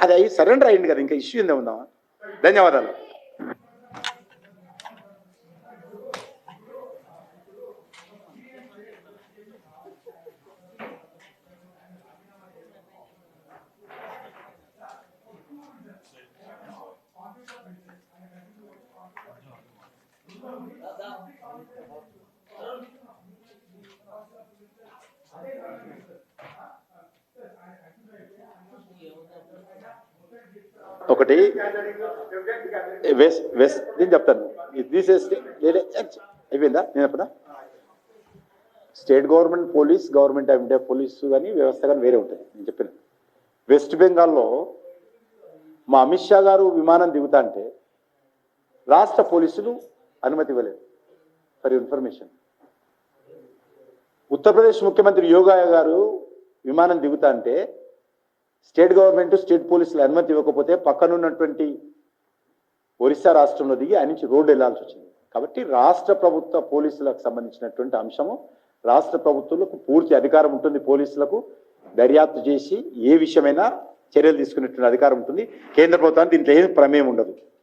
అది సరెండర్ అయ్యింది కదా, ఇంకా ఇష్యూ ఏందో ఉందామా. ధన్యవాదాలు. ఒకటి వెస్ట్ నేను చెప్తాను, తీసేస్తే అయిపోయిందా? నేను చెప్పనా, state government police, government of India police కానీ వ్యవస్థ కానీ వేరే ఉంటుంది. నేను చెప్పిన వెస్ట్ బెంగాల్లో మా అమిత్ షా గారు విమానం దిగుతా అంటే రాష్ట్ర పోలీసులు అనుమతి ఇవ్వలేదు. ఫర్ ఇన్ఫర్మేషన్, ఉత్తరప్రదేశ్ ముఖ్యమంత్రి యోగా గారు విమానం దిగుతా అంటే స్టేట్ గవర్నమెంట్, స్టేట్ పోలీసులు అనుమతి ఇవ్వకపోతే పక్కనున్నటువంటి ఒరిస్సా రాష్ట్రంలో దిగి ఆయన నుంచి రోడ్డు వెళ్లాల్సి వచ్చింది. కాబట్టి రాష్ట్ర ప్రభుత్వ పోలీసులకు సంబంధించినటువంటి అంశము రాష్ట్ర ప్రభుత్వాలకు పూర్తి అధికారం ఉంటుంది. పోలీసులకు దర్యాప్తు చేసి ఏ విషయమైనా చర్యలు తీసుకునేటువంటి అధికారం ఉంటుంది. కేంద్ర ప్రభుత్వానికి దీంట్లో ఏం ప్రమేయం ఉండదు.